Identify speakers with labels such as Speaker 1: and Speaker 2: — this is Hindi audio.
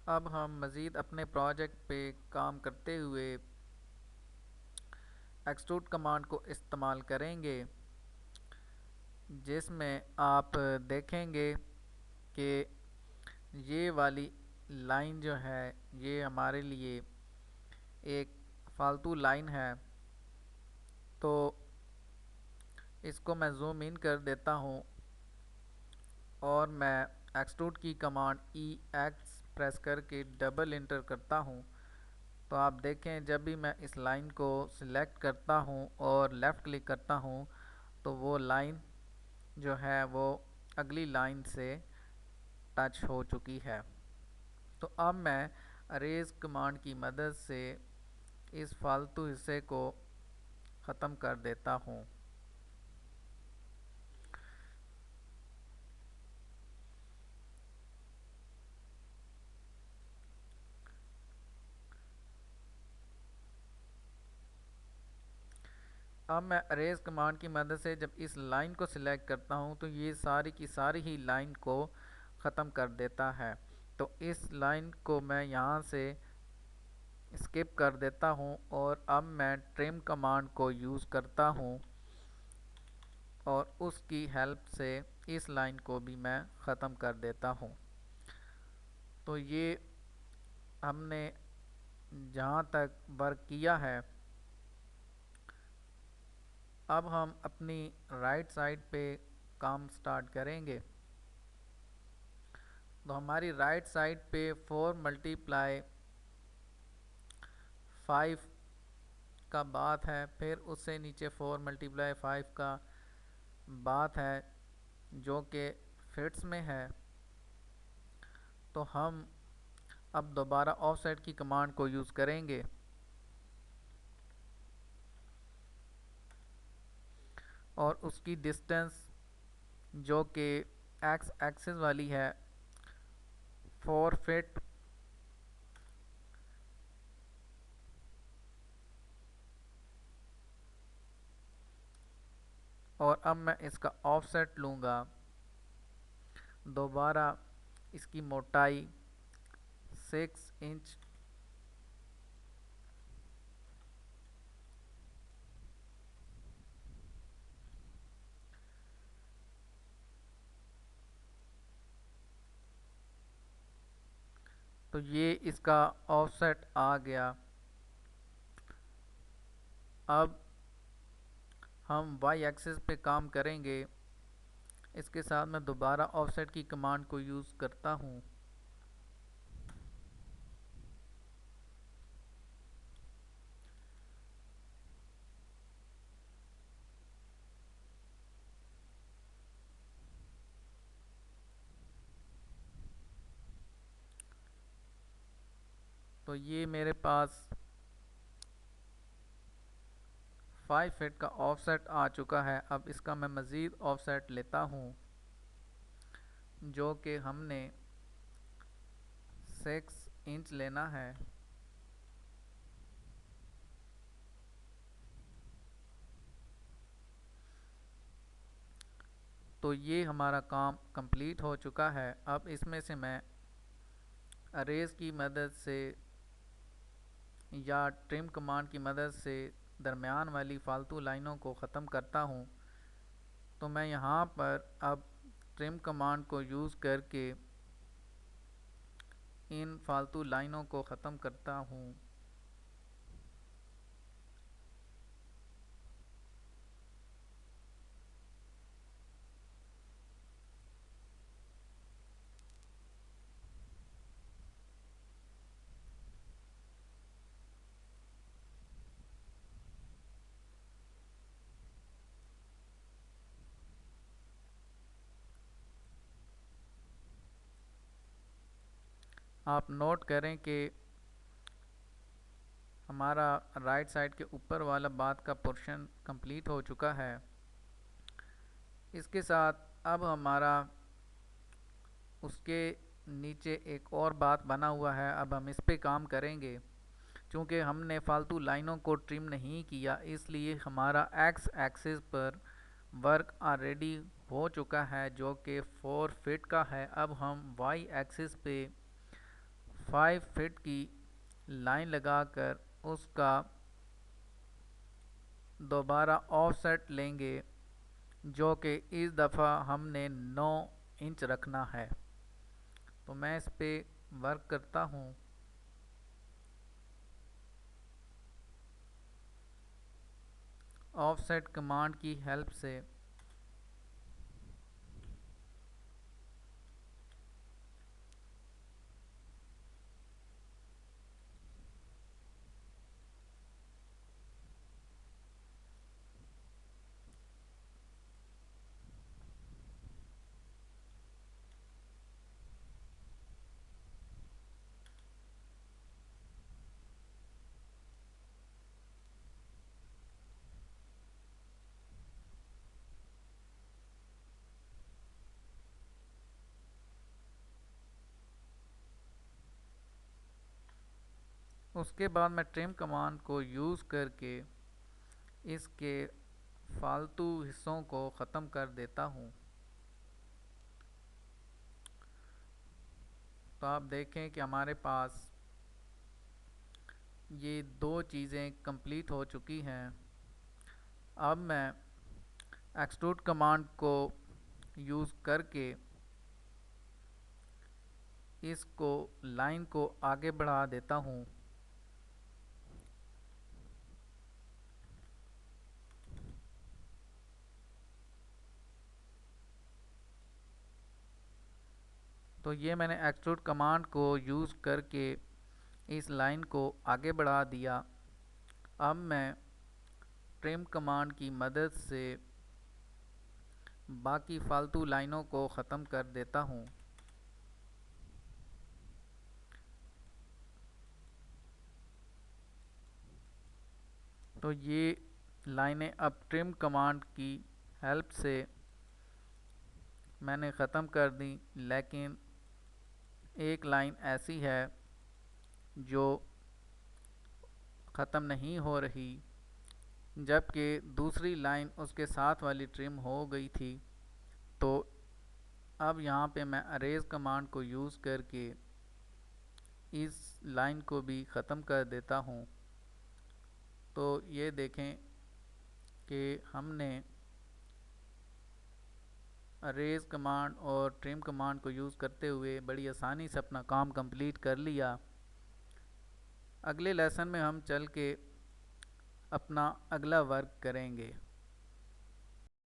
Speaker 1: अब हम मज़ीद अपने प्रोजेक्ट पे काम करते हुए एक्सट्रूड कमांड को इस्तेमाल करेंगे, जिसमें आप देखेंगे कि ये वाली लाइन जो है ये हमारे लिए एक फालतू लाइन है। तो इसको मैं जूम इन कर देता हूँ और मैं एक्सट्रूड की कमांड EX प्रेस करके डबल इंटर करता हूँ। तो आप देखें, जब भी मैं इस लाइन को सिलेक्ट करता हूँ और लेफ़्ट क्लिक करता हूँ तो वो लाइन जो है वो अगली लाइन से टच हो चुकी है। तो अब मैं अरेज कमांड की मदद से इस फालतू हिस्से को ख़त्म कर देता हूँ। अब मैं अरेज कमांड की मदद से जब इस लाइन को सिलेक्ट करता हूँ तो ये सारी की सारी ही लाइन को ख़त्म कर देता है। तो इस लाइन को मैं यहाँ से स्किप कर देता हूँ और अब मैं ट्रिम कमांड को यूज़ करता हूँ और उसकी हेल्प से इस लाइन को भी मैं ख़त्म कर देता हूँ। तो ये हमने जहाँ तक वर्क किया है, अब हम अपनी राइट साइड पे काम स्टार्ट करेंगे। तो हमारी राइट साइड पे 4 मल्टीप्लाई 5 का बात है, फिर उससे नीचे 4 मल्टीप्लाई 5 का बात है जो कि फिट्स में है। तो हम अब दोबारा ऑफसेट की कमांड को यूज़ करेंगे और उसकी डिस्टेंस जो कि एक्स एक्सिस वाली है 4 फिट, और अब मैं इसका ऑफसेट लूँगा। दोबारा इसकी मोटाई 6 इंच तो ये इसका ऑफसेट आ गया। अब हम वाई एक्सिस पे काम करेंगे। इसके साथ मैं दोबारा ऑफसेट की कमांड को यूज़ करता हूँ। तो ये मेरे पास 5 फीट का ऑफसेट आ चुका है। अब इसका मैं मज़ीद ऑफसेट लेता हूँ जो कि हमने 6 इंच लेना है। तो ये हमारा काम कंप्लीट हो चुका है। अब इसमें से मैं अरेज की मदद से या ट्रिम कमांड की मदद से दरमियान वाली फालतू लाइनों को ख़त्म करता हूँ। तो मैं यहाँ पर अब ट्रिम कमांड को यूज़ करके इन फालतू लाइनों को ख़त्म करता हूँ। आप नोट करें कि हमारा राइट साइड के ऊपर वाला बात का पोर्शन कंप्लीट हो चुका है। इसके साथ अब हमारा उसके नीचे एक और बात बना हुआ है। अब हम इस पे काम करेंगे। चूँकि हमने फालतू लाइनों को ट्रिम नहीं किया, इसलिए हमारा एक्स एक्सिस पर वर्क ऑलरेडी हो चुका है जो कि 4 फीट का है। अब हम वाई एक्सिस पे 5 फीट की लाइन लगाकर उसका दोबारा ऑफसेट लेंगे, जो कि इस दफ़ा हमने 9 इंच रखना है। तो मैं इस पे वर्क करता हूँ। ऑफसेट कमांड की हेल्प से उसके बाद मैं ट्रिम कमांड को यूज़ करके इसके फालतू हिस्सों को ख़त्म कर देता हूँ। तो आप देखें कि हमारे पास ये दो चीज़ें कंप्लीट हो चुकी हैं। अब मैं एक्सट्रूड कमांड को यूज़ करके इसको लाइन को आगे बढ़ा देता हूँ। तो ये मैंने एक्सट्रूड कमांड को यूज़ करके इस लाइन को आगे बढ़ा दिया। अब मैं ट्रिम कमांड की मदद से बाकी फालतू लाइनों को ख़त्म कर देता हूँ। तो ये लाइनें अब ट्रिम कमांड की हेल्प से मैंने ख़त्म कर दी, लेकिन एक लाइन ऐसी है जो ख़त्म नहीं हो रही, जबकि दूसरी लाइन उसके साथ वाली ट्रिम हो गई थी। तो अब यहाँ पे मैं अरेज कमांड को यूज़ करके इस लाइन को भी ख़त्म कर देता हूँ। तो ये देखें कि हमने अरेज कमांड और ट्रिम कमांड को यूज़ करते हुए बड़ी आसानी से अपना काम कंप्लीट कर लिया। अगले लेसन में हम चल के अपना अगला वर्क करेंगे।